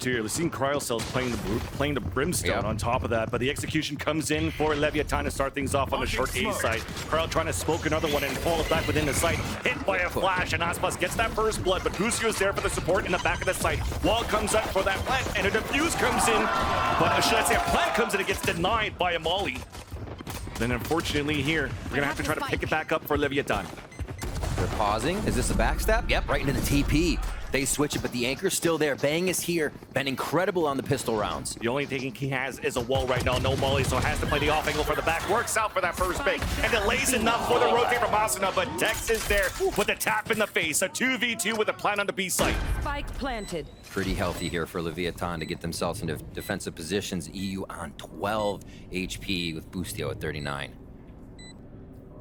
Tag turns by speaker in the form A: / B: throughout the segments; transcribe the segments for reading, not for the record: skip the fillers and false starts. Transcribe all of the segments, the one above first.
A: So you're seeing Cryocells playing the Brimstone on top of that, but the execution comes in for Leviathan to start things off on the short A side. Cryo trying to smoke another one and fall back within the site. Hit by a flash, and Aspas gets that first blood, but Busio is there for the support in the back of the site. Wall comes up for that plant, and a defuse comes in, but should I say a plant comes in, it gets denied by a molly. Then unfortunately here, we're gonna have to try to pick it back up for Leviathan.
B: They're pausing. Is this a backstab? Yep, right into the TP. They switch it, but the anchor's still there. Bang is here. Been incredible on the pistol rounds.
A: The only thing he has is a wall right now. No molly, so has to play the off angle for the back. Works out for that first pick. And delays enough for the rotate from Asuna, but Dex is there with a tap in the face. A 2v2 with a plant on the B site.
C: Spike planted.
B: Pretty healthy here for Leviathan to get themselves into defensive positions. EU on 12 HP with Bustio at 39.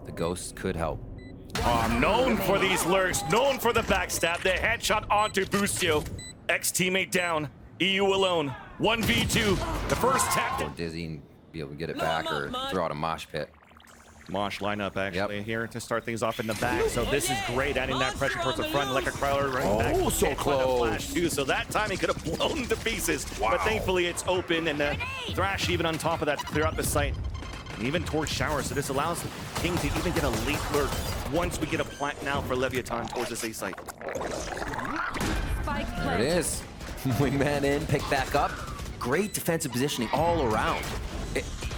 B: The Ghost could help.
A: Known for these lurks, known for the backstab, the headshot onto Bustio. Ex-teammate down, EU alone, 1v2, the first tap.
B: Dizzy and be able to get it back or throw out a mosh pit.
A: Mosh lineup actually here to start things off in the back, so this is great, adding that pressure towards the front like a Crowler right back.
B: Oh, so close.
A: Flash too, so that time he could have blown to pieces, but thankfully it's open, and Thrash even on top of that to clear out the site. And even towards Shower, so this allows King to even get a late lurk once we get a plant now for Leviathan towards this A site.
B: There it is. Wingman in, pick back up. Great defensive positioning all around.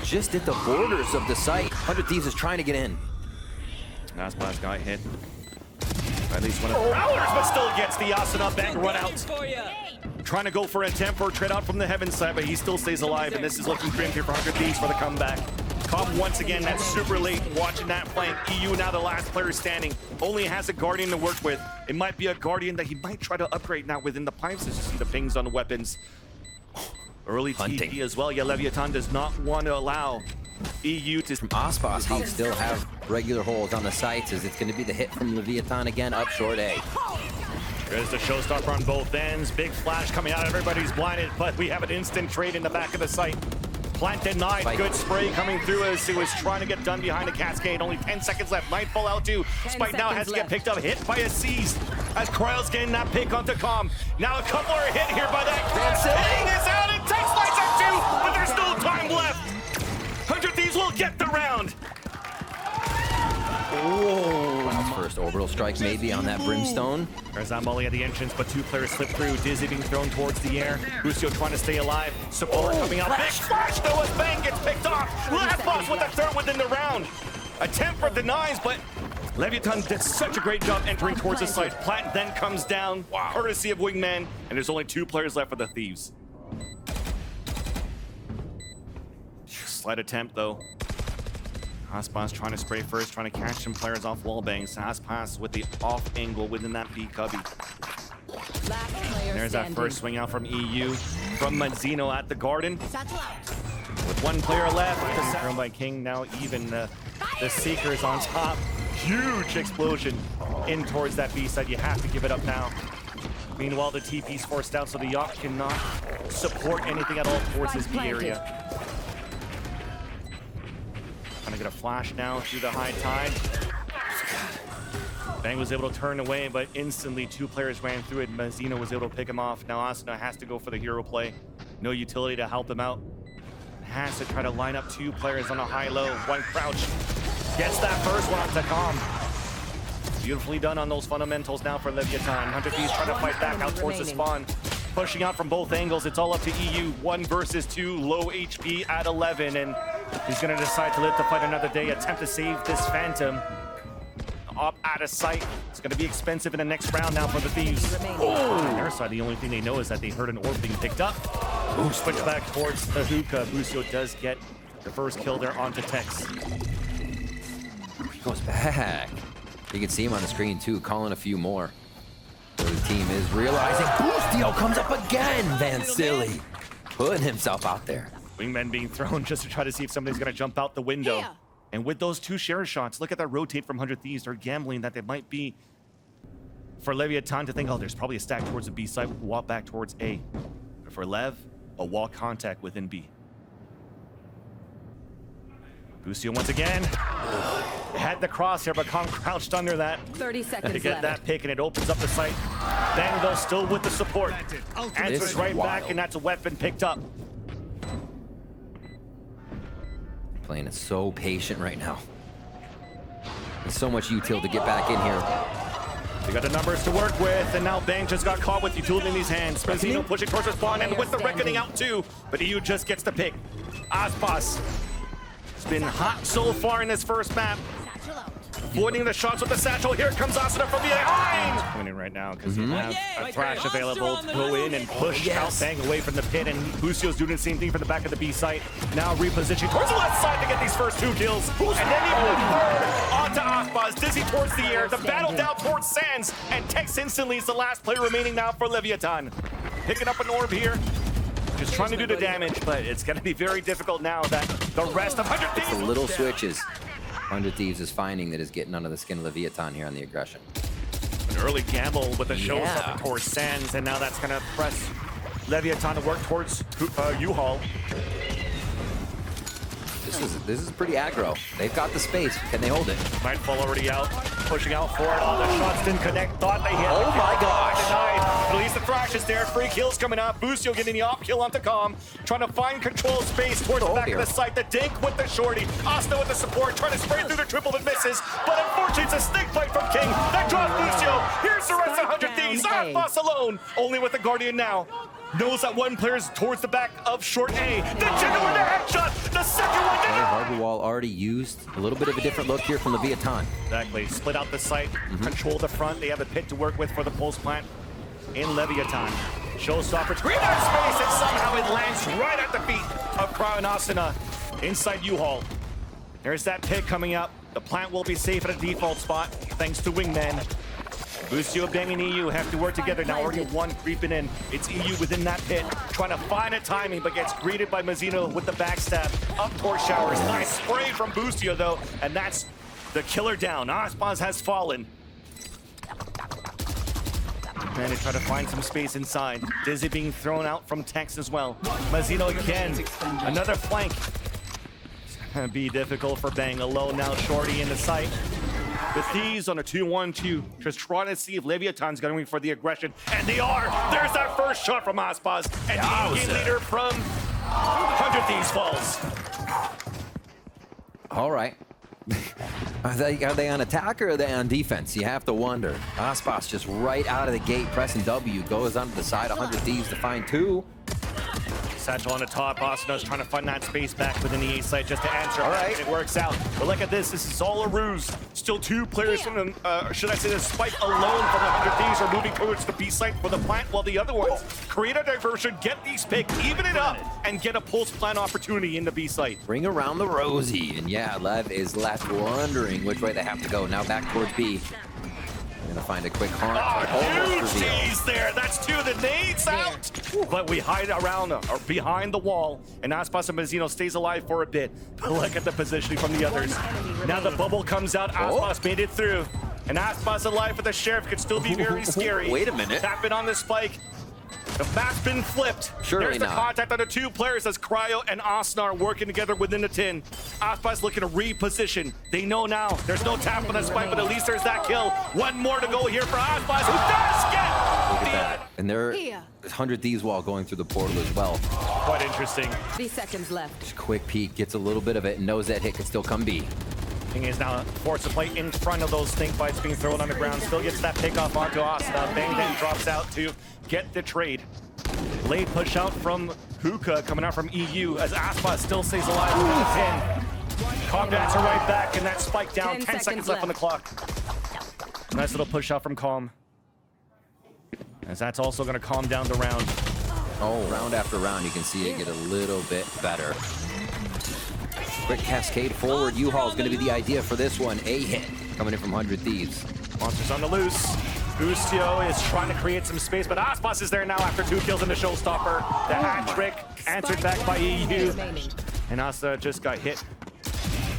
B: Just at the borders of the site. 100 Thieves is trying to get in.
A: Aspas got hit. At least one of the Prowlers, but still gets the Asuna bang run out. Trying to go for a temper trade out from the heaven side, but he still stays alive, and this is looking grim here for 100 Thieves for the comeback. Cobb once again, that's super late, watching that flank. EU now the last player standing, only has a Guardian to work with. It might be a Guardian that he might try to upgrade now within the pipes as you see the pings on the weapons. Early TP as well. Yeah, Leviathan does not want to allow EU to...
B: From Aspas, he still have regular holes on the sights as it's going to be the hit from Leviathan again up short A.
A: There's the showstopper on both ends. Big flash coming out. Everybody's blinded, but we have an instant trade in the back of the site. Plant denied. Good spray coming through as he was trying to get done behind a cascade. Only 10 seconds left. Nightfall out too. Spike now has to get picked up. Hit by a Seize as Cryo's getting that pick onto Com. Now a couple are hit here by that. Bang is out and Tex lights up too, but there's no time left. 100 Thieves will get the round.
B: Whoa. Cloud's first orbital strike maybe on that Brimstone.
A: There's that molly at the entrance, but two players slip through. Dizzy being thrown towards the air. Busio trying to stay alive. Support coming out. Big flash, Noah's bang gets picked off. Last boss with the third within the round. Attempt for denies, but Leviathan did such a great job entering towards the site. Plant then comes down, courtesy of Wingman, and there's only 2 players left for the Thieves. Slight attempt though. Aspas trying to spray first, trying to catch some players off wall bangs. Aspas with the off angle within that B cubby. And there's that first swing out from EU. From Mazzino at the Garden. With 1 player left, thrown by King. Now even the Seekers on top. Huge explosion in towards that B side. You have to give it up now. Meanwhile, the TP's forced out, so the Yacht cannot support anything at all towards this B area. Trying to get a flash now through the high tide. Bang was able to turn away, but instantly 2 players ran through it. Mazzino was able to pick him off. Now Asuna has to go for the hero play. No utility to help him out. Has to try to line up 2 players on a high-low. 1 crouch. Gets that first one on Takam. Beautifully done on those fundamentals now for Leviathan. 100 Thieves trying to fight back out towards the spawn. Pushing out from both angles. It's all up to EU. 1 versus 2. Low HP at 11. And he's going to decide to live to fight another day. Attempt to save this Phantom. Up out of sight. It's going to be expensive in the next round now for the Thieves. On their side, the only thing they know is that they heard an orb being picked up. Switch back towards the hookah. Busio does get the first kill there onto Tex.
B: He goes back. You can see him on the screen too, calling a few more. So the team is realizing Bustio comes up again. Van Silly putting himself out there.
A: Wingman being thrown just to try to see if somebody's going to jump out the window. Yeah. And with those 2 share shots, look at that rotate from 100 Thieves. They're gambling that they might be for Leviathan to think, oh, there's probably a stack towards the B side. Walk back towards A. But for Lev, a wall contact within B. Busio once again. Had the crosshair, but Kong crouched under that
C: 30 seconds
A: to get
C: left.
A: that pick, and it opens up the site. Bang, though, still with the support. Answers
B: This is
A: right back,
B: wild.
A: and that's a weapon picked up.
B: Playing it so patient right now. There's so much util to get back in here.
A: They got the numbers to work with, and now Bang just got caught with utility in his hands. Mazzino pushing towards his spawn, and with the Reckoning out too, but EU just gets the pick. Aspas has been hot so far in this first map. Avoiding the shots with the satchel. Here comes Asuna from behind. Winning right now because you have a Thrash available to go in and push out Bang away from the pit, and Busio's doing the same thing from the back of the B site. Now repositioning towards the left side to get these first 2 kills. And then even third onto Aspas. Dizzy towards the air. The battle down towards Sands. And Tex instantly is the last player remaining now for Leviathan. Picking up an orb here. Just trying to do the damage, but it's going to be very difficult now that the rest of 100
B: The
A: Thieves.
B: little switches 100 Thieves is finding that is getting under the skin of Leviathan here on the aggression.
A: An early gamble with the showstopper
B: Yeah.
A: towards Sands, and now that's going to press Leviathan to work towards U-Haul.
B: This is pretty aggro. They've got the space. Can they hold it?
A: Nightfall already out, pushing out for it. All the shots didn't connect. Thought they hit.
B: Oh my gosh.
A: Denied. At least the Thrash is there. Free kills coming up. Busio getting the op kill onto Calm. Trying to find control space towards the back
B: here.
A: of the site. The Dink with the shorty. Asta with the support. Trying to spray through the triple that misses. But unfortunately, it's a snake fight from King. That drops Busio. Here's the rest of 100 Thieves.
C: Down A.
A: Aspas alone. Only with the Guardian now. Knows that one player's towards the back of short A. The Jinder with the headshot. The second one.
B: Okay, Harbor Wall already used. A little bit of a different look here from Leviathan.
A: Exactly. Split out the site, control the front. They have a pit to work with for the pulse plant in Leviathan. Showstopper, screen out space, and somehow it lands right at the feet of Crown Asuna inside U-Haul. There's that pit coming up. The plant will be safe at a default spot thanks to Wingman. Busio, Bang, and EU have to work together now. Already one creeping in. It's EU within that pit, trying to find a timing, but gets greeted by Mazzino with the backstab up towards Showers. Nice spray from Busio, though, and that's the killer down. Aspas has fallen. And they try to find some space inside. Dizzy being thrown out from Tex as well. Mazzino again. Another flank. It's gonna be difficult for Bang. Alone now, Shorty in the sight. The Thieves on a 2-1-2, just trying to see if Leviathan's going for the aggression, and they are. There's that first shot from Aspas, and the game leader from 100 Thieves falls.
B: All right. Are they on attack or are they on defense? You have to wonder. Aspas just right out of the gate pressing W, goes onto the side, 100 Thieves to find 2.
A: Satchel on the top. Asuna's trying to find that space back within the A site just to answer.
B: All right.
A: It works out. But look at this. This is all a ruse. Still 2 players from the, should I say, the Spike alone from the 100 Thieves are moving towards the B site for the plant, while the other ones create a diversion, get these picked, even it up, and get a pulse plant opportunity in the B site.
B: Bring around the Rosie. And yeah, Lev is left wondering which way they have to go. Now back towards B. Gonna find a quick haunt.
A: Huge
B: Almost reveal.
A: tease there. That's 2. The nades out. But we hide around or behind the wall, and Aspas and Mazzino stays alive for a bit. But look at the positioning from the others. Now the bubble comes out. Aspas made it through. And Aspas alive with the Sheriff could still be very scary.
B: Wait a minute.
A: Tapping on the spike. The map's been flipped.
B: Surely
A: There's the
B: not.
A: contact on the 2 players as Cryo and Asuna are working together within the tin. Aspas looking to reposition. They know now there's no tap on the spike, but at least there's that kill. One more to go here for Aspas, who does get
B: Look at
A: the
B: that. And there, 100 Thieves wall going through the portal as well.
A: Quite interesting.
C: 30 seconds left.
B: Just quick peek, gets a little bit of it, and knows that hit could still come B.
A: King is now forced to play in front of those stink bites being thrown on the ground. Still gets that pick off onto Asuna. Bang then drops out to get the trade. Late push out from Hookah coming out from EU as Aspas still stays alive within the pin. Calm Dancer right back, and that spike down. 10 seconds left on the clock. Nice little push out from Calm. As that's also going to calm down the round.
B: Oh, round after round, you can see it get a little bit better. Quick cascade forward. U-Haul is going to be the idea for this one. A hit coming in from 100 Thieves.
A: Monsters on the loose. Busio is trying to create some space, but Aspas is there now after 2 kills in the showstopper. The hat trick answered back by EU. And Asa just got hit.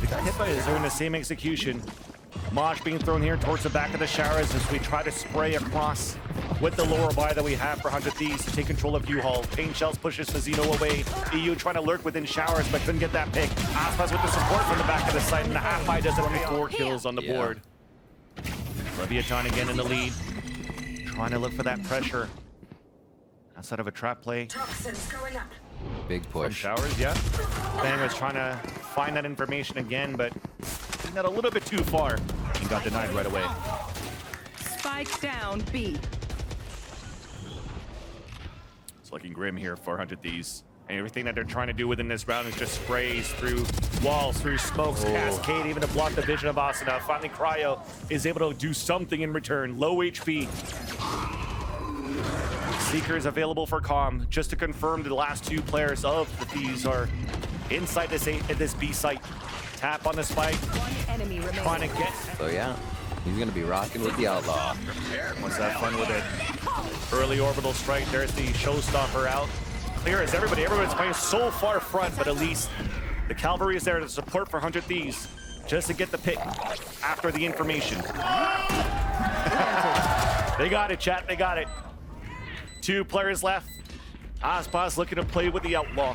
A: They got hit by his doing the same execution. Mosh being thrown here towards the back of the showers as we try to spray across with the lower buy that we have for 100 Thieves to take control of U-Haul. Pain Shells pushes Mazino away. EU trying to lurk within showers, but couldn't get that pick. Aspas with the support from the back of the site, and the half buy does it, only 4 kills on the board. Leviathan again in the lead, trying to look for that pressure. Outside of a trap play.
C: Toxins going up.
B: Big
A: From
B: push.
A: showers, yeah. Bang was trying to find that information again, but got a little bit too far and got denied right away.
D: Spike down B.
A: It's looking grim here for 100 Thieves. And everything that they're trying to do within this round is just sprays through walls, through smokes, cascade, even to block the vision of Asuna. Finally, Cryo is able to do something in return. Low HP. Seeker is available for Calm. Just to confirm, the last 2 players of the Thieves are inside this B site. Tap on the spike.
D: One enemy remaining.
A: Trying to get.
B: So yeah, he's gonna be rocking with the Outlaw.
A: Wants to have fun with it. Early orbital strike. There's the showstopper out. Clear as everybody. Everyone's playing so far front, but at least the cavalry is there to support for 100 Thieves, just to get the pick after the information. They got it, chat. They got it. 2 players left. Aspas looking to play with the Outlaw.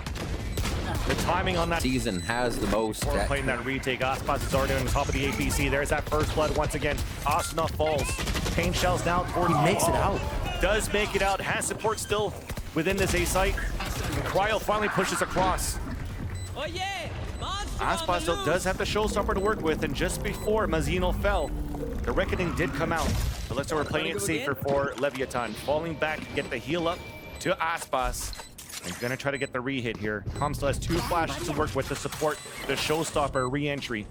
A: The timing on that
B: Season has the most.
A: before playing that retake. Aspas is already on the top of the APC. There's that first blood once again. Asuna falls. Pain Shells now towards
B: He makes it out.
A: Does make it out. Has support still within this A site. And Cryo finally pushes across.
E: Oh yeah!
A: Aspas still does have the showstopper to work with, and just before Mazino fell, the Reckoning did come out. But looks like we're playing it safer for Leviathan. Falling back, get the heal up to Aspas. And gonna try to get the re-hit here. Com still has 2 flashes to work with to support the showstopper re-entry.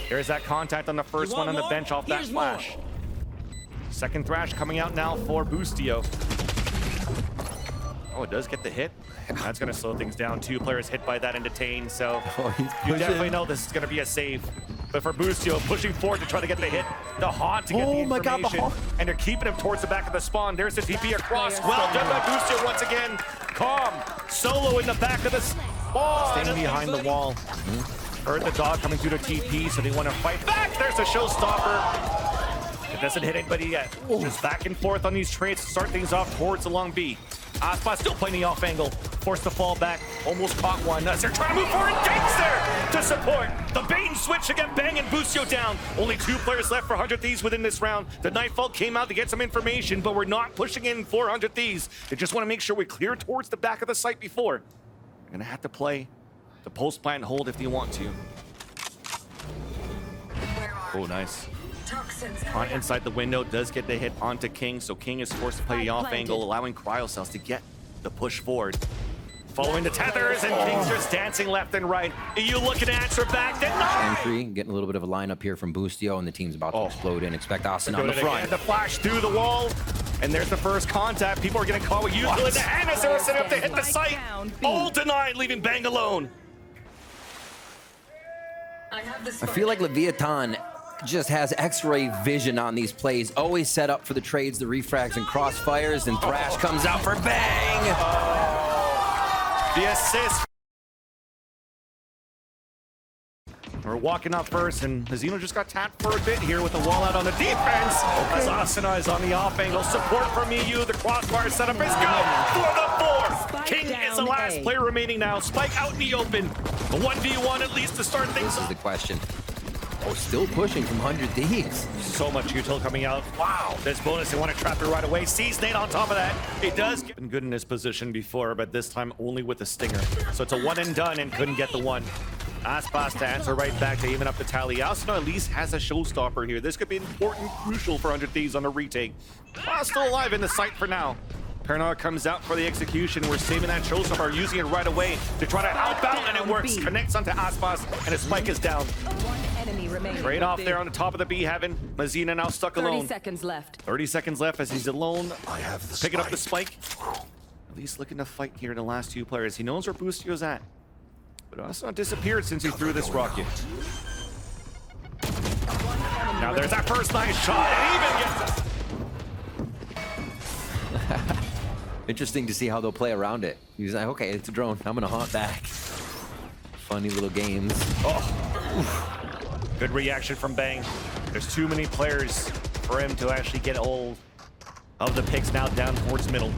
A: There's that contact on the first one on the bench off that flash. Second thrash coming out now for Boostio. Oh, it does get the hit. That's gonna slow things down. 2 players hit by that and detained, so
B: Oh, he's
A: you definitely
B: pushing.
A: know this is gonna be a save. But for Boostio, pushing forward to try to get the hit, the haunt to get the
B: Oh my God, the
A: information,
B: haunt.
A: and they're keeping him towards the back of the spawn. There's the TP across. Well done by Boostio once again. Calm, solo in the back of the spawn. Staying behind the wall. Heard the dog coming through the TP, so they want to fight back. There's a showstopper. It doesn't hit anybody yet. Just back and forth on these trades to start things off towards the long B. Aspas still playing the off angle. Forced to fall back. Almost caught one. As they're trying to move forward. Gates there to support. The bait and switch to get Bang and Boostio down. Only 2 players left for 100 Thieves within this round. The Nightfall came out to get some information, but we're not pushing in 400 Thieves. They just want to make sure we clear towards the back of the site before. They're going to have to play the post plant hold if they want to. Oh, nice.
C: Toxins
A: On
C: going up.
A: inside the window, does get the hit onto King, so King is forced to play the off angle, allowing Cryocells to get the push forward. Following the tethers, and King's just dancing left and right. EU looking to answer back, denied!
B: Entry, getting a little bit of a lineup here from Boostio, and the team's about to explode in. Expect Austin on
A: Doing
B: the
A: it
B: front.
A: again, the flash through the wall, and there's the first contact. People are getting caught with Util in the hand as they're setting up to hit the site. All denied, leaving Bang alone.
C: I have the
B: I
C: spike.
B: feel like Leviathan just has X-ray vision on these plays. Always set up for the trades, the refrags, and crossfires, and Thrash comes out for Bang!
A: The assist. We're walking up first, and Mazino just got tapped for a bit here with the wall out on the defense. As Asuna is on the off angle. Support from EU. The crossfire setup is good for the 4.
D: Spike
A: King is the
D: down
A: last
D: A.
A: player remaining now. Spike out in the open. A 1v1 at least to start things
B: This is
A: off.
B: the question. Oh, still pushing from 100 Thieves.
A: So much util coming out. Wow, this bonus, they want to trap it right away. Sees Nate on top of that. It does get been good in this position before, but this time only with the stinger. So it's a one and done and couldn't get the one. Aspas to answer right back to even up the tally. Asuna at least has a showstopper here. This could be important, crucial for 100 Thieves on a retake. Still alive in the site for now. Paranoia comes out for the execution. We're saving that showstopper, using it right away to try to help out, and it works. Connects onto Aspas, and his spike is down.
D: One enemy remaining.
A: Trade off there on the top of the B heaven. Mazina now stuck
D: 30
A: alone.
D: seconds left.
A: 30 seconds left as he's alone. Picking up the spike. At least looking to fight here in the last 2 players. He knows where Boostio's at. But also not disappeared since he threw this rocket. Now there's that first nice shot. And even gets it.
B: Interesting to see how they'll play around it. He's like, okay, it's a drone. I'm gonna haunt back. Funny little games.
A: Good reaction from Bang. There's too many players for him to actually get hold of the picks now down towards middle.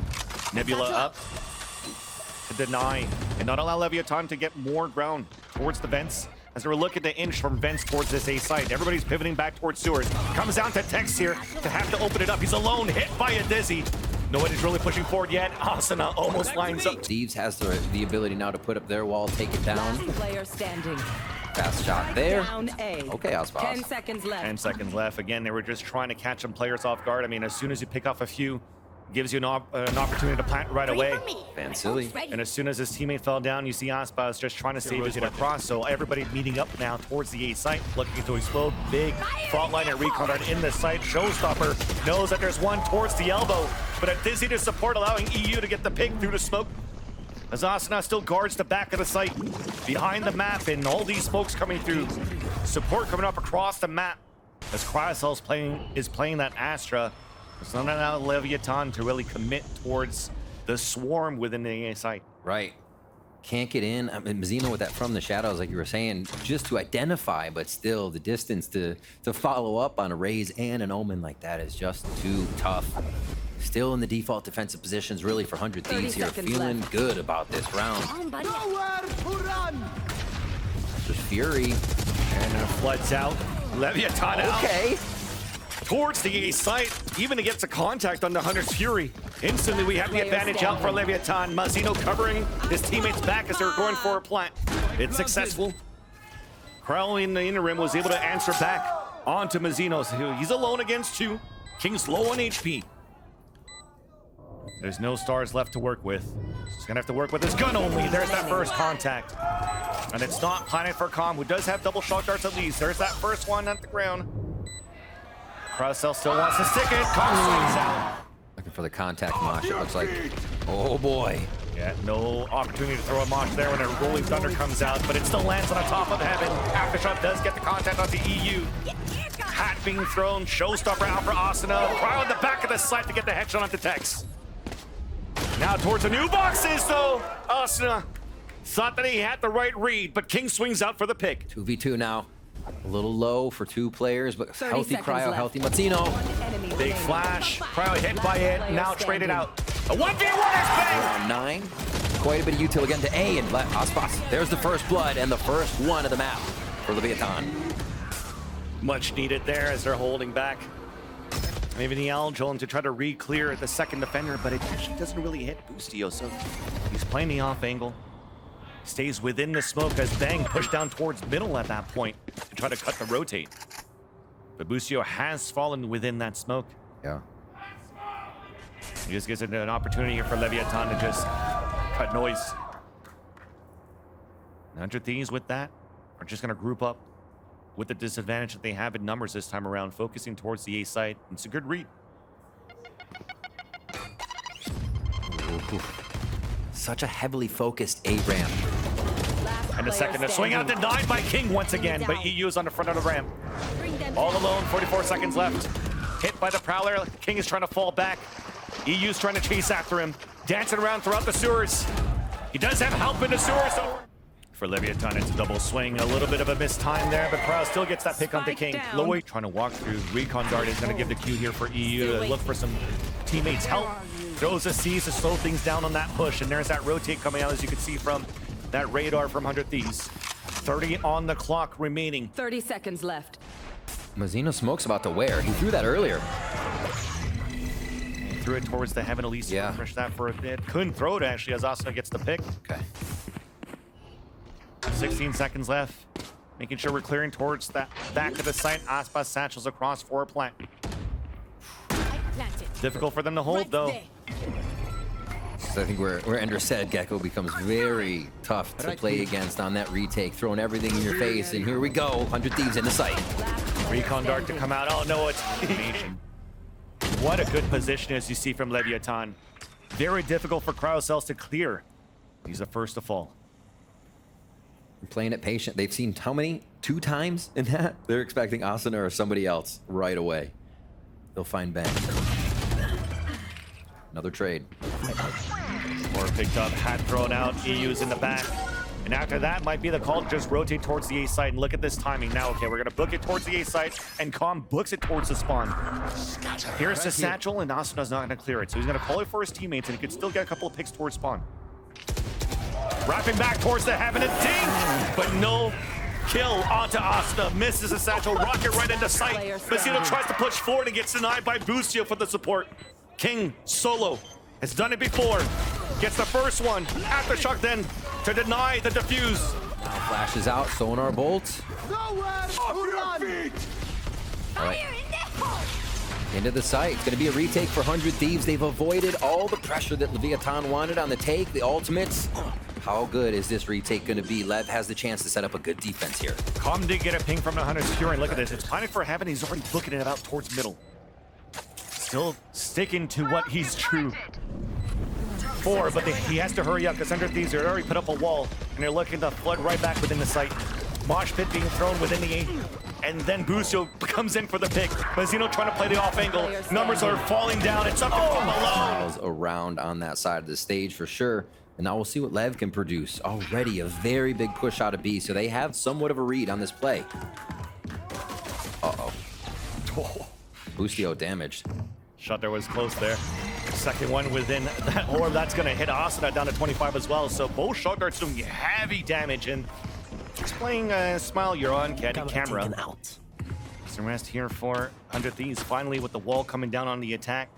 A: Nebula up to deny and not allow Leviathan to get more ground towards the vents. As we're looking to inch from vents towards this A site, everybody's pivoting back towards sewers. Comes down to Tex here to have to open it up. He's alone, hit by a Dizzy. Nobody's really pushing forward yet. Asuna almost lines up.
B: Thieves has the ability now to put up their wall, take it down.
D: Last player standing.
B: Fast shot there.
D: Down A.
B: Okay, Aspas.
D: 10 seconds left.
A: 10 seconds left. Again, they were just trying to catch some players off guard. I mean, as soon as you pick off a few, gives you an opportunity to plant right away.
B: Vansili.
A: And as soon as his teammate fell down, you see Aspas just trying to save his get across. So everybody meeting up now towards the A site, looking to explode. Big fault line at Recon Dart in the site. Showstopper knows that there's one towards the elbow, but a Dizzy to support, allowing EU to get the pig through the smoke. As Asuna still guards the back of the site, behind the map, and all these smokes coming through. Support coming up across the map. As Cryocell's playing that Astra. It's not allowed Leviathan to really commit towards the swarm within the A site.
B: Right. Can't get in. I mean, Mazzino with that from the shadows, like you were saying, just to identify, but still the distance to follow up on a Raze and an Omen like that is just too tough. Still in the default defensive positions, really, for 100 Thieves
D: 30
B: here.
D: seconds
B: Feeling
D: left.
B: good about this round. There's Fury.
A: And floods out. Leviathan out.
B: Okay.
A: Towards the A site, even against a contact on the Hunter's Fury. Instantly, we have the advantage out for Leviathan. Mazzino covering his teammates back as they're going for a plant. It's successful. Crowley in the interim was able to answer back onto Mazzino. So he's alone against two. King's low on HP. There's no stars left to work with. He's gonna have to work with his gun only. There's that first contact. And it's not Planet for Calm, who does have double shock darts at least. There's that first one at the ground. Cryocell still wants to stick it. Calm swings out.
B: Looking for the contact mosh, it looks like. Oh boy.
A: Yeah, no opportunity to throw a mosh there when a rolling thunder comes out, but it still lands on the top of heaven. Aftershock does get the contact onto EU. Hat being thrown, showstopper out for Asuna. Cryo in the back of the site to get the headshot onto Tex. Now towards the new boxes though. Asuna thought that he had the right read, but King swings out for the pick.
B: 2v2 now. A little low for two players, but
D: 30
B: healthy
D: seconds
B: Cryo,
D: left.
B: healthy Mazzino.
D: One enemy
A: Big
D: remaining.
A: flash. Cryo hit by it,
D: Player
A: now
D: standing.
A: traded out. A 1v1 is bang!
B: Round 9. Quite a bit of util again to A and Aspas. There's the first blood and the first one of the map for Leviathan.
A: Much needed there as they're holding back. Maybe the Aljolan to try to re-clear the second defender, but it actually doesn't really hit Boostio, so he's playing the off angle. Stays within the smoke as Bang pushed down towards middle at that point to try to cut the rotate. But Boostio has fallen within that smoke.
B: Yeah.
A: He just gives it an opportunity here for Leviathan to just cut noise. 100 Thieves with that are just going to group up with the disadvantage that they have in numbers this time around, focusing towards the A site. It's a good read.
B: Ooh. Such a heavily focused A ramp.
A: And a second to swing out, denied by King once again, but EU is on the front of the ramp. All alone, 44 seconds left. Hit by the Prowler, King is trying to fall back. EU's trying to chase after him, dancing around throughout the sewers. He does have help in the sewers, so for Leviathan, it's a double swing. A little bit of a missed time there, but Crowd still gets that pick onto
D: Spike
A: King.
D: down.
A: Lowy trying to walk through. Recon Dart is going to give the cue here for EU to look for some teammates' help. Throws a C's to slow things down on that push, and there's that rotate coming out, as you can see from that radar from 100 Thieves. 30 on the clock remaining.
D: 30 seconds left.
B: Mazzino smoke's about to wear. He threw that earlier.
A: He threw it towards the Heaven Elise.
B: Yeah.
A: Refresh that for a bit. Couldn't throw it, actually, as Asuna gets the pick.
B: Okay.
A: 16 seconds left. Making sure we're clearing towards that back of the site. Aspas satchels across for a plant. Difficult for them to hold, though.
B: So I think where Ender said, Gecko becomes very tough to play against on that retake, throwing everything in your face, and here we go, 100 Thieves in the site.
A: Recon Dart to come out. Oh, no, it's nation. What a good position, as you see from Leviathan. Very difficult for Cryocells to clear. He's the first to fall.
B: Playing it patient. They've seen how many? 2 times in that? They're expecting Asuna or somebody else right away. They'll find Bang. Another trade.
A: Or picked up, hat thrown out. EU's in the back. And after that might be the call to just rotate towards the A site and look at this timing. Now, okay, we're gonna book it towards the A site, and Calm books it towards the spawn. Here's the satchel, and Asuna's not gonna clear it. So he's gonna call it for his teammates, and he could still get a couple of picks towards spawn. Wrapping back towards the heaven and ding! But no kill onto Asuna. Misses the satchel, rocket right into sight. Vecino tries to push forward and gets denied by Boostio for the support. King solo has done it before. Gets the first one. Aftershock then to deny the defuse.
B: Now flashes out, sonar bolt. Into the site. It's going to be a retake for 100 Thieves. They've avoided all the pressure that Leviathan wanted on the take, the ultimates. How good is this retake going to be? Lev has the chance to set up a good defense here.
A: Calm did get a ping from the Hunter's Fury. Look at this. It's planning for heaven. He's already booking it out towards middle. Still sticking to what he's true for, but he has to hurry up because 100 Thieves are already put up a wall, and they're looking to flood right back within the site. Mosh pit being thrown within the A, and then Boostio comes in for the pick. Vecino trying to play the off angle. Numbers are falling down. It's up to Calm alone.
B: Around on that side of the stage for sure. And now we'll see what Lev can produce. Already a very big push out of B, so they have somewhat of a read on this play. Uh-oh. Boostio damaged.
A: Shot there was close there. Second one within that orb. That's going to hit Asuna down to 25 as well. So both shot darts doing heavy damage. And explaining Smile, you're on camera. Some rest here for 100 Thieves. Finally, with the wall coming down on the attack.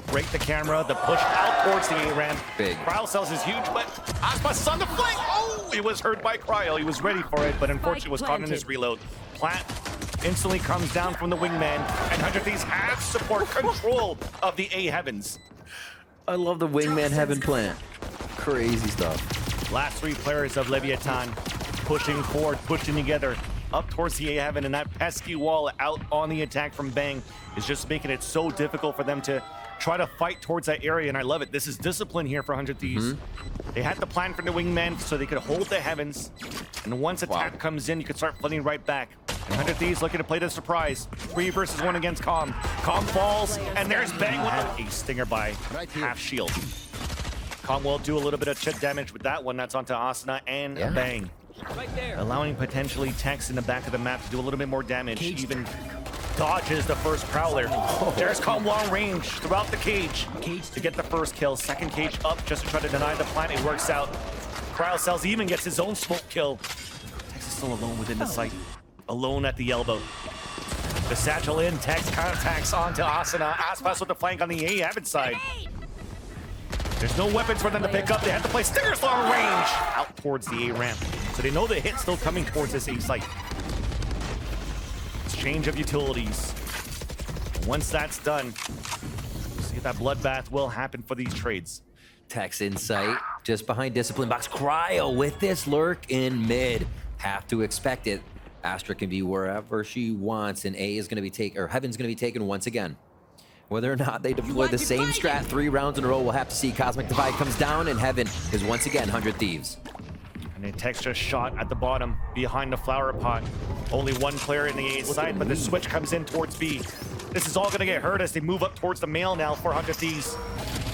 A: Break the camera. The push out towards the A ramp.
B: Big.
A: Cryo Cells is huge, but Aspas is on the flank. Oh, he was hurt by Cryo. He was ready for it, but unfortunately was caught in his reload. Plant instantly comes down from the wingman, and 100 Thieves have support control of the A heavens.
B: I love the wingman heaven plant. Crazy stuff.
A: Last three players of Leviathan pushing forward, pushing together up towards the A heaven, and that pesky wall out on the attack from Bang is just making it so difficult for them to try to fight towards that area, and I love it. This is discipline here for 100 Thieves. They had the plan for the wingman so they could hold the heavens, and once attack comes in, you could start flooding right back. And 100 Thieves looking to play the surprise. 3 versus 1 against Calm. Calm falls, and there's Bang with a stinger by half shield. Calm will do a little bit of chip damage with that one. That's onto Asuna and Bang. Allowing potentially Tex in the back of the map to do a little bit more damage. Even dodges the first Prowler. There's Calm long range throughout the cage to get the first kill. Second cage up just to try to deny the plant. It works out. Cryo Cells even gets his own smoke kill. Tex is still alone within the site. Alone at the elbow. The satchel in. Tex contacts onto Asuna. Aspas with the flank on the A heaven side. There's no weapons for them to pick up. They have to play Stinger's long range out towards the A ramp. So they know the hit's still coming towards this A site. Exchange of utilities. Once that's done, see if that bloodbath will happen for these trades.
B: Tex in sight, just behind Discipline Box. Cryo with this lurk in mid. Have to expect it. Astra can be wherever she wants, and A is going to be taken, or Heaven's going to be taken once again. Whether or not they deploy the same strat 3 rounds in a row, we'll have to see. Cosmic Divide comes down, and Heaven is once again 100 Thieves.
A: And a Tex just shot at the bottom behind the flower pot. Only one player in the A side, but the switch comes in towards B. This is all going to get hurt as they move up towards the mail now for 100 Thieves.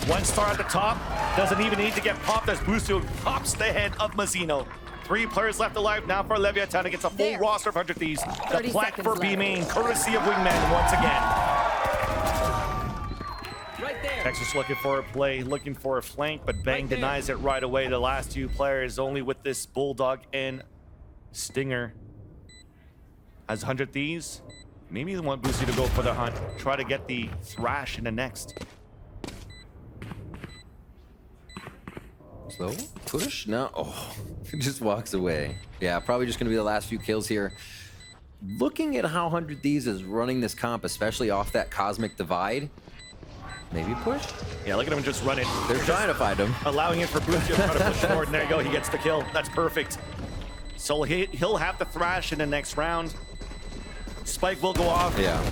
A: 1 star at the top, doesn't even need to get popped as Boostio pops the head of Mazzino. 3 players left alive now for Leviathan against a full roster of 100 Thieves. The plant for B main, courtesy of Wingman once again. Texas looking for a play, looking for a flank, but Bang denies it right away. The last 2 players only with this Bulldog and Stinger. As 100 Thieves, maybe they want Boostio to go for the hunt. Try to get the Thrash in the next.
B: Slow push? No. Oh, he just walks away. Yeah, probably just going to be the last few kills here. Looking at how 100 Thieves is running this comp, especially off that Cosmic Divide, maybe push?
A: Yeah, look at him just run it.
B: They're trying to find him.
A: Allowing it for Boostio to try to push forward, and there you go, he gets the kill. That's perfect. So he'll have the Thrash in the next round. Spike will go off.
B: Yeah.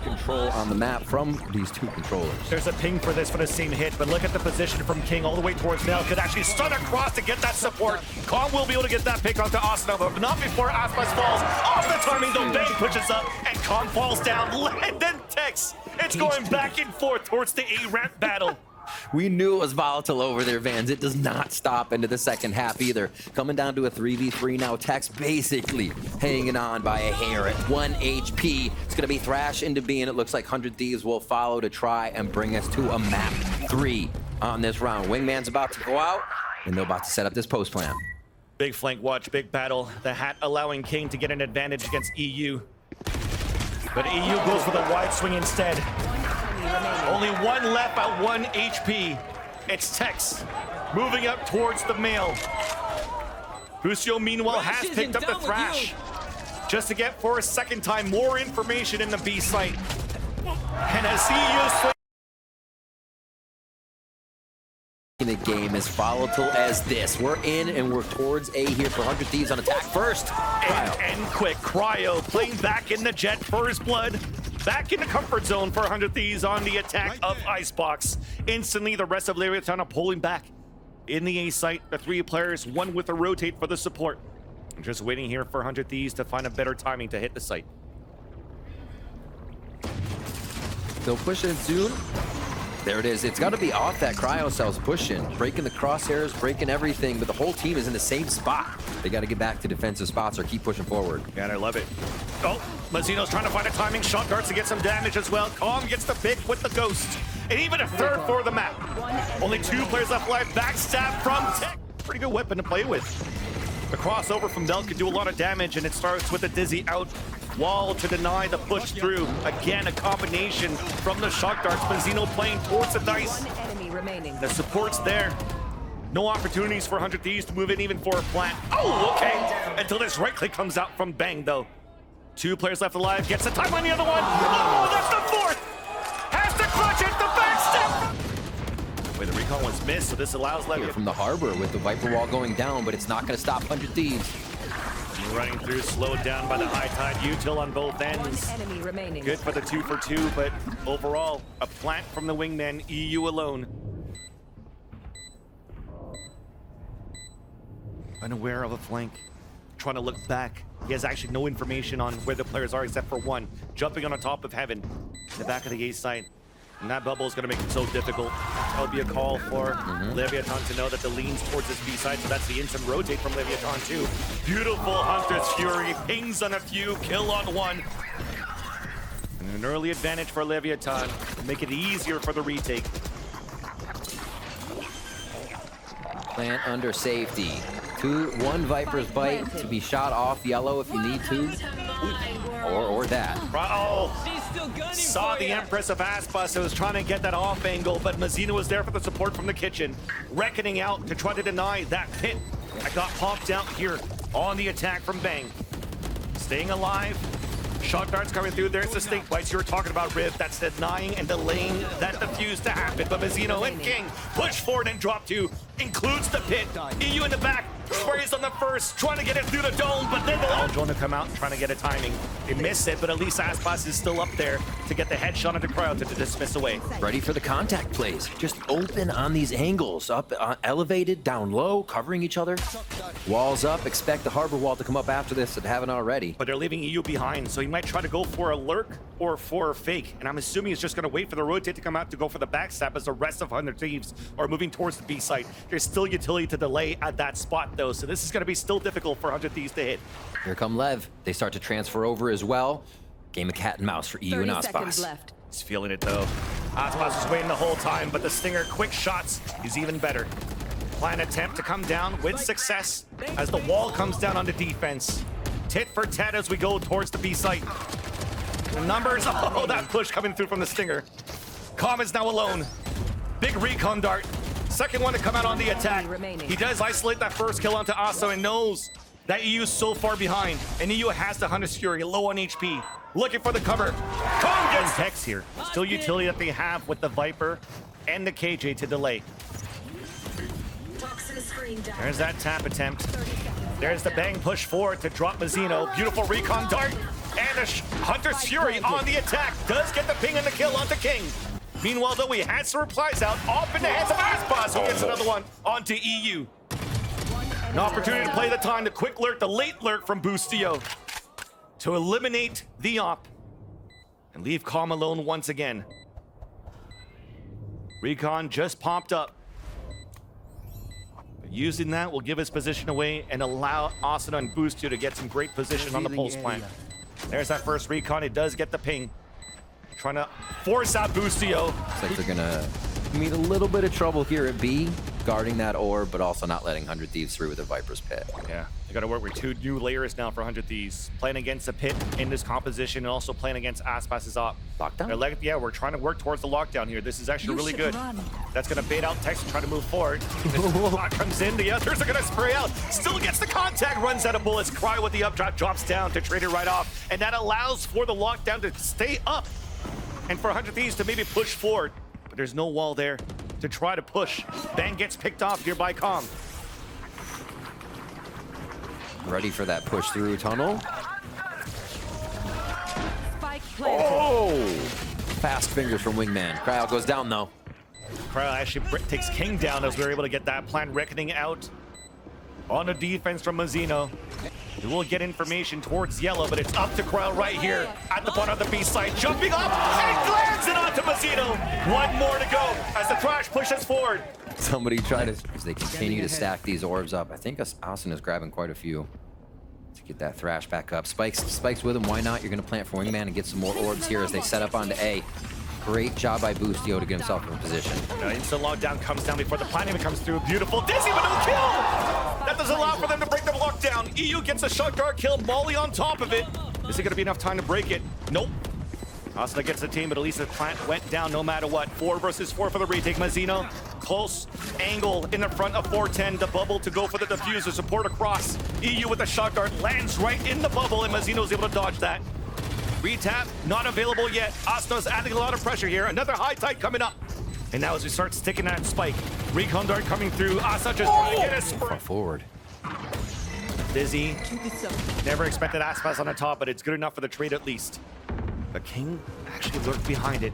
B: Control on the map from these 2 controllers.
A: There's a ping for this for the same hit, but look at the position from King all the way towards Mail. Could actually stun across to get that support. Calm will be able to get that pick onto Asuna, but not before Aspas falls. Off the timing, though, Bang pushes up, and Calm falls down. And then Tex. It's going back and forth towards the A-ramp battle.
B: We knew it was volatile over there, Vans. It does not stop into the second half either. Coming down to a 3v3 now. Tex basically hanging on by a hair at 1 HP. It's going to be Thrash into B, and it looks like 100 Thieves will follow to try and bring us to a map 3 on this round. Wingman's about to go out, and they're about to set up this post plan.
A: Big flank watch, big battle. The hat allowing King to get an advantage against EU. But EU goes for the wide swing instead. Only one left at 1 HP. It's Tex moving up towards the male. Busio, meanwhile, has picked up the Thrash just to get for a second time more information in the B site. And as EU swings
B: in a game as volatile as this. We're in and we're towards A here for 100 Thieves on attack first.
A: and quick, Cryo playing back in the jet, first blood. Back in the comfort zone for 100 Thieves on the attack of Icebox. Instantly, the rest of Leviathan are pulling back in the A site. The 3 players, one with a rotate for the support. Just waiting here for 100 Thieves to find a better timing to hit the site.
B: They'll push in soon. There it is. It's got to be off that cryo cells pushing, breaking the crosshairs, breaking everything, but the whole team is in the same spot. They got to get back to defensive spots or keep pushing forward.
A: Yeah, and I love it. Oh, Mazzino's trying to find a timing shot darts to get some damage as well. Calm gets the pick with the ghost. And even a third for the map. Only 2 players left alive. Backstab from Tech. Pretty good weapon to play with. The crossover from Belt can do a lot of damage, and it starts with a Dizzy out. Wall to deny the push through. Again, a combination from the shock darts. Mazzino playing towards the dice.
D: One enemy remaining.
A: The support's there. No opportunities for 100 Thieves to move in even for a plant. Oh, okay. Until this right click comes out from Bang, though. 2 players left alive. Gets the time on the other one. Oh, that's the 4th. Has to clutch it. The backstep. Wait, the recon was missed, so this allows
B: Here
A: Leviathan.
B: from the harbor with the Viper wall going down, but it's not going to stop 100 Thieves.
A: Running through, slowed down by the high tide. Util on both
D: One
A: ends.
D: enemy remaining.
A: Good for the 2 for 2, but overall, a plant from the wingman, EU alone. Unaware of a flank, trying to look back. He has actually no information on where the players are except for one, jumping on the top of heaven in the back of the A side. And that bubble is going to make it so difficult. That would be a call for Leviathan to know that the leans towards this B side, so that's the instant rotate from Leviathan too. Beautiful Hunter's Fury, pings on a few, kill on 1. And an early advantage for Leviathan, make it easier for the retake.
B: Plant under safety. 1 Viper's bite to be shot off yellow if you need to. Or that.
A: Oh, saw the Empress of Aspas who was trying to get that off angle, but Mazzino was there for the support from the kitchen. Reckoning out to try to deny that pit. I got popped out here on the attack from Bang. Staying alive. Shot darts coming through. There's the stink bites you were talking about, Riv. That's denying and delaying that defuse to happen. But Mazzino and King push forward and drop 2. Includes the pit. EU in the back. Sprays on the first, trying to get it through the dome, but then they'll drone to come out, trying to get a timing. They miss it, but at least Aspas is still up there to get the headshot of the crowd to dismiss away.
B: Ready for the contact plays. Just open on these angles. Up, elevated, down low, covering each other. Walls up. Expect the harbor wall to come up after this if they haven't already.
A: But they're leaving EU behind, so he might try to go for a lurk or for a fake. And I'm assuming he's just going to wait for the rotate to come out to go for the backstab as the rest of 100 Thieves are moving towards the B site. There's still utility to delay at that spot, though, so this is going to be still difficult for 100 Thieves to hit.
B: Here come Lev. They start to transfer over as well. Game of cat and mouse for EU and
D: 30 seconds
B: Aspas.
D: left.
A: He's feeling it, though. Aspas is waiting the whole time, but the Stinger, quick shots, is even better. Plan attempt to come down with success as the wall comes down onto defense. Tit for tat as we go towards the B site. The numbers, oh, that push coming through from the Stinger. Calm is now alone. Big recon dart. Second one to come out on the attack. He does isolate that first kill onto Asa and knows that EU's so far behind. And EU has the Hunter's Fury, low on HP. Looking for the cover. Calm gets Tex here. Still utility that they have with the Viper and the KJ to delay.
C: Toxin screen down.
A: There's that tap attempt. There's the Bang push forward to drop Mazzino. Beautiful recon dart. And a Hunter's Fury on the attack. Does get the ping and the kill onto King. Meanwhile, though, he has some replies out. Off in the hands of Aspas, who gets another one onto EU. An opportunity to play the time, the quick lurk, the late lurk from Bustillo to eliminate the op and leave Calm alone once again. Recon just popped up. Using that will give his position away and allow Asuna and Boostio to get some great position on the pulse plant. There's that first recon. It does get the ping. Trying to force out Boostio.
B: Looks like they're gonna meet a little bit of trouble here at B, guarding that orb, but also not letting 100 Thieves through with a Viper's Pit.
A: Yeah, they got to work with 2 new layers now for 100 Thieves. Playing against a Pit in this composition and also playing against Aspas's op.
B: Lockdown?
A: They're like, yeah, we're trying to work towards the lockdown here. This is actually really good. That's going to bait out Tex and try to move forward. Lock comes in, the others are going to spray out. Still gets the contact, runs out of bullets. Cry with the updrop, drops down to trade it right off. And that allows for the lockdown to stay up and for 100 Thieves to maybe push forward. But there's no wall there to try to push. Bang gets picked off here by Com.
B: Ready for that push through tunnel.
D: Spike planted.
B: Oh! Fast fingers from Wingman. Cryo goes down though.
A: Cryo actually takes King down as we were able to get that plan reckoning out on the defense from Mazzino. We will get information towards Yellow, but it's up to Cryo right here at the bottom of the B side, jumping up and glands it onto Mazzino. 1 more to go as the Thrash pushes forward.
B: Somebody try to, as they continue to stack these orbs up. I think Asuna is grabbing quite a few to get that Thrash back up. Spike's with him. Why not? You're going to plant for Wingman and get some more orbs here as they set up onto A. Great job by Boostio to get himself in position.
A: Instant lockdown comes down before the plan even comes through. Beautiful. Dizzy, but no kill! That doesn't allow for them to break the lockdown. EU gets a shot guard kill. Molly on top of it. Is it going to be enough time to break it? Nope. Asuna gets the team, but at least the plant went down no matter what. 4 versus 4 for the retake. Mazzino, close angle in the front of 410. The bubble to go for the diffuser. Support across. EU with the shot guard lands right in the bubble, and Mazzino's able to dodge that. Retap, not available yet. Asuna's adding a lot of pressure here. Another high tide coming up. And now as we start sticking that spike, Recon Dart coming through. Asuna just trying to get a
B: Far
A: sprint.
B: forward.
A: Dizzy. Never expected Aspas on the top, but it's good enough for the trade at least. The King actually lurked behind it.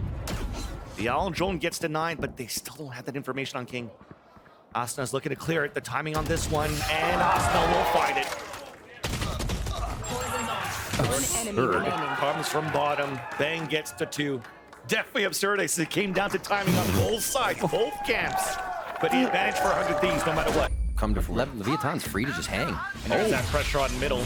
A: The Owl Drone gets denied, but they still don't have that information on King. Asuna's looking to clear it. The timing on this one, and Asuna will find it.
D: One enemy remaining.
A: Comes from bottom. Bang gets to 2. Definitely absurd. It came down to timing on both sides, both camps. But the advantage for 100 Thieves no matter what.
B: Come to Leviathan's free to just hang.
A: And there's that pressure on middle.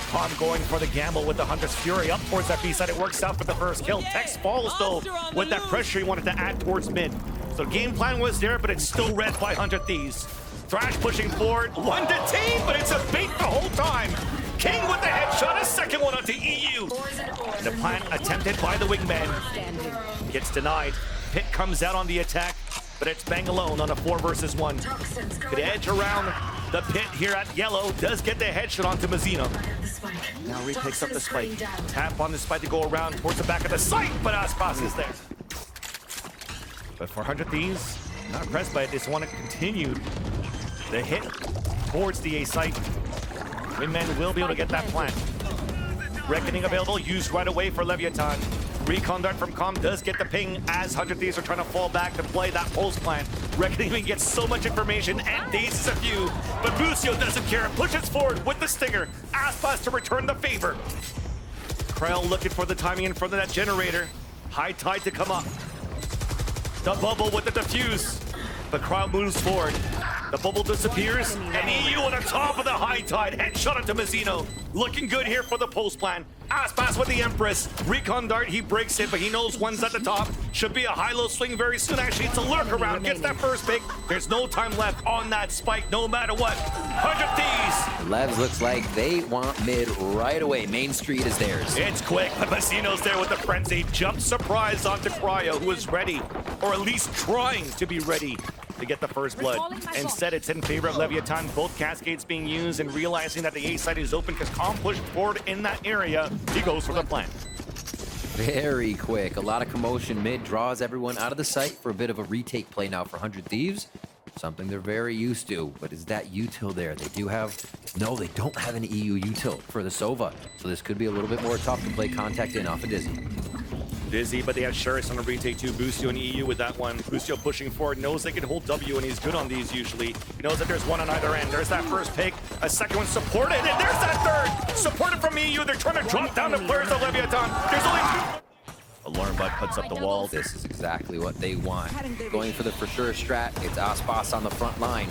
A: Palm going for the gamble with the Hunter's Fury up towards that B side. It works out for the first kill. Tex falls though with that pressure he wanted to add towards mid. So game plan was there, but it's still read by 100 Thieves. Thrash pushing forward. 1 detained, but it's a bait the whole time. King with the headshot, a second one onto EU. The plan attempted by the Wingman.
D: Standing.
A: Gets denied. Pit comes out on the attack, but it's Bang alone on a 4 versus 1. Could edge around the Pit here at Yellow. Does get the headshot onto Mazzino. Now retakes up the spike. Tap on the spike to go around towards the back of the site, but Aspas is there. But for 100 Thieves, not impressed by it. They just want to continue the hit towards the A site. Wingman will be able to get that plant. Reckoning available, used right away for Leviathan. Recon Dart from Com does get the ping as 100 Thieves are trying to fall back to play that pulse plant. Reckoning gets so much information and dazes a few, but Boostio doesn't care. Pushes forward with the stinger. Aspas to return the favor. Krell looking for the timing in front of that generator. High tide to come up. The bubble with the diffuse. The crowd moves forward. The bubble disappears, and EU on the top of the high tide. Headshot into Mazzino. Looking good here for the post plan. Aspas with the Empress. Recon Dart, he breaks it, but he knows one's at the top. Should be a high-low swing very soon. Actually, it's a lurk around. Gets that first pick. There's no time left on that spike, no matter what. 100 Thieves.
B: Levs looks like they want mid right away. Main Street is theirs.
A: It's quick, but Mazzino's there with the frenzy. Jump surprise onto Cryo, who is ready, or at least trying to be ready to get the first blood. Instead, it's in favor of Leviathan. Both cascades being used, and realizing that the A side is open because Com pushed forward in that area. He goes for the plant.
B: Very quick. A lot of commotion mid. Draws everyone out of the site for a bit of a retake play now for 100 Thieves. Something they're very used to. But is that util there? They do have... No, they don't have an EU util for the Sova. So this could be a little bit more tough to play contact in off of Dizzy.
A: Dizzy, but they have Shuris on the retake too. Boostio and EU with that one. Boostio pushing forward, knows they can hold W, and he's good on these usually. He knows that there's one on either end. There's that first pick, a second one supported, and there's that third! Supported from EU, they're trying to drop down the players of Leviathan. There's only 2. Alarm Bud puts up the wall.
B: This is exactly what they want. Going for the for sure strat. It's Aspas on the front line.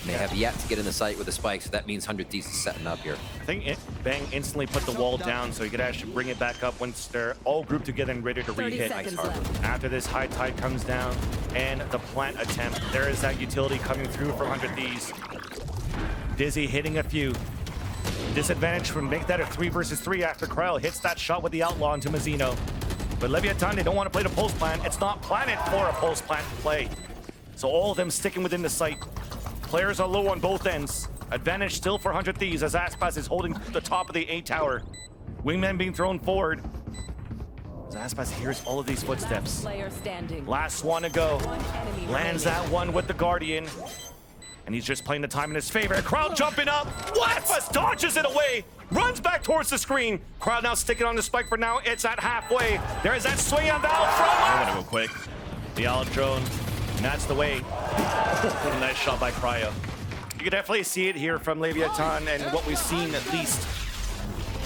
B: And they have yet to get in the site with the spike, so that means 100 Thieves is setting up here.
A: I think Bang instantly put the wall down so he could actually bring it back up once they're all grouped together and ready to
D: 30
A: re-hit.
D: seconds
A: Harbor.
D: left.
A: After this high tide comes down and the plant attempt, there is that utility coming through from 100 Thieves. Dizzy hitting a few. Disadvantage from make that a 3 versus 3 after Cryo hits that shot with the Outlaw into Mazzino. But Leviathan, they don't want to play the post plant. It's not planted for a post plant play. So all of them sticking within the site. Players are low on both ends. Advantage still for 100 Thieves as Aspas is holding the top of the A tower. Wingman being thrown forward. As Aspas hears all of these footsteps.
D: Player standing.
A: Last one to go.
D: One enemy
A: Lands
D: remaining.
A: that one with the Guardian. And he's just playing the time in his favor. Crowd jumping up. What? Aspas dodges it away. Runs back towards the screen. Crowd now sticking on the spike for now. It's at halfway. There is that swing on the out from. I'm gonna go quick. The Olive Drone. And that's the way. Nice shot by Cryo. You can definitely see it here from Leviathan and what we've seen at least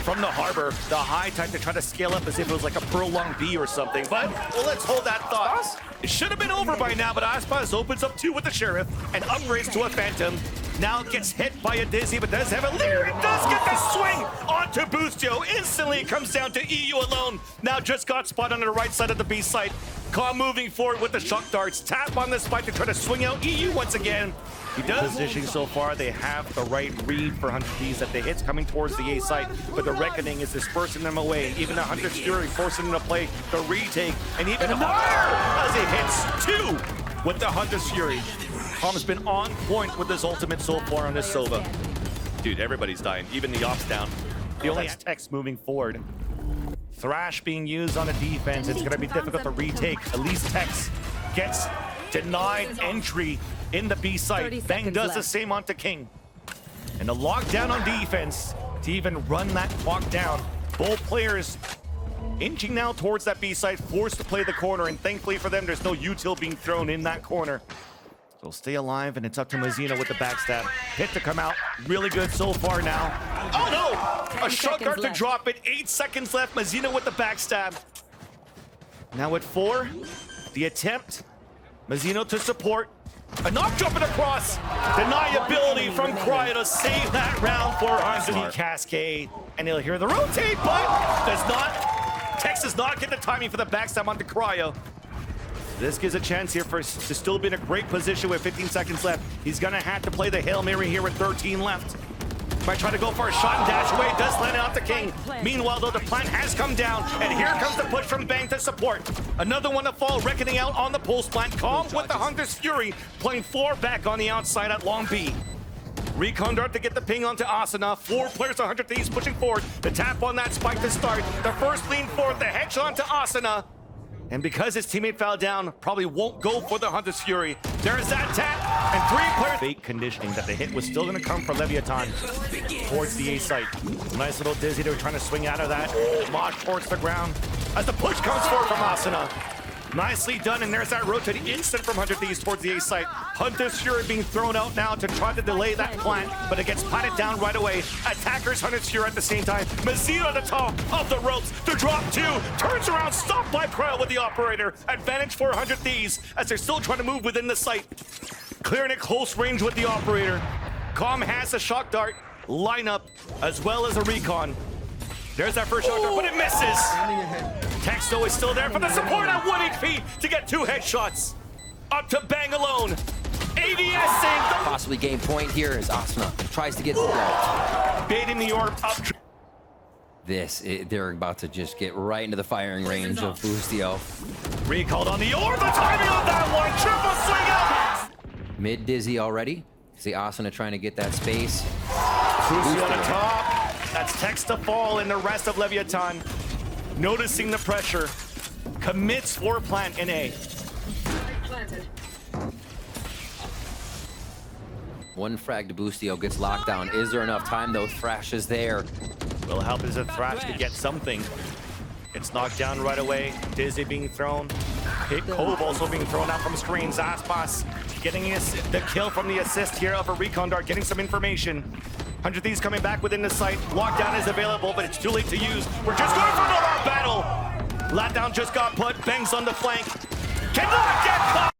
A: from the Harbor. The high time to try to scale up as if it was like a prolonged B or something. But well, let's hold that thought. It should have been over by now, but Aspas opens up 2 with the Sheriff and upgrades to a Phantom. Now gets hit by a Dizzy, but does have a leer. It does get the swing onto Boostio. Instantly it comes down to EU alone. Now just got spotted on the right side of the B site. Calm moving forward with the shock darts. Tap on the spike to try to swing out EU once again. He does. Positioning so far, they have the right read for 100 Thieves that the hit's coming towards the A site, but the Reckoning is dispersing them away. Even 100 Fury forcing them to play the retake, and even harder as it hits 2 with the 100 Fury. Calm's been on point with his ultimate so far on this Sova. Dude, everybody's dying, even the ops down. The only text moving forward. Thrash being used on a defense. It's going to be difficult to retake. At least Tex gets denied entry in the B
D: 30
A: site. Bang
D: seconds
A: does the
D: left.
A: same onto King. And the lockdown on defense to even run that clock down. Both players inching now towards that B site, forced to play the corner, and thankfully for them, there's no util being thrown in that corner. So stay alive, and it's up to Mazzino with the backstab. Hit to come out, really good so far now. Oh no! A
D: 10
A: shot dart
D: seconds
A: to
D: left.
A: drop it, 8 seconds left, Mazzino with the backstab. Now at 4, the attempt, Mazzino to support. A knock jumping across. Deniability from Cryo to save that round for Anthony Cascade. And he'll hear the rotate, but does not. Tex does not get the timing for the backstab onto Cryo. This gives a chance here for to still be in a great position with 15 seconds left. He's gonna have to play the Hail Mary here with 13 left. Might try to go for a shot and dash away. Does land it off the King. Meanwhile, though, the plant has come down, and here comes the push from Bang to support. Another one to fall, Reckoning out on the post plant. Calm with the Hunter's Fury, playing 4 back on the outside at Long B. Recon Dart to get the ping onto Asuna. 4 players, 100 Thieves pushing forward. The tap on that spike to start. The first lean forward, the headshot onto Asuna. And because his teammate fell down, probably won't go for the Hunter's Fury. There's that tap, and 3 players. Fake conditioning that the hit was still gonna come from Leviathan towards the A site. Nice little Dizzy, they were trying to swing out of that. Launch towards the ground as the push comes forward from Asuna. Nicely done, and there's that rotating instant from 100 Thieves towards the A site. Hunter's Fury being thrown out now to try to delay that plant, but it gets planted down right away. Attackers, Hunter's Fury at the same time. Mazzino at the top of the ropes to drop 2. Turns around, stopped by Cryo with the operator. Advantage for 100 Thieves as they're still trying to move within the site. Clearing at close range with the operator. Calm has a shock dart lineup as well as a recon. There's that first shock dart, but it misses. Texto is still there for the support at 1 HP to get 2 headshots. Up to Bang alone. ADSing.
B: Possibly game point here as Asuna tries to get the ball.
A: Baiting the orb up.
B: They're about to just get right into the firing range of Boostio.
A: Recalled on the orb. The timing on that one. Triple swing out.
B: Mid Dizzy already. See Asuna trying to get that space.
A: Boostio on the top. That's Tex to fall, and the rest of Leviathan noticing the pressure. Commits for plant in A.
C: Planted.
B: One frag to Boostio gets locked down. Is there enough time though? Thrash is there.
A: Will help as a Thrash to get something. It's knocked down right away. Dizzy being thrown. Hit Cove also being thrown out from screens. Aspas getting the kill from the assist here of a Recon Dart, getting some information. 100 Thieves coming back within the site. Lockdown is available, but it's too late to use. We're just going for another battle. Letdown just got put. Banks on the flank. Cannot get caught.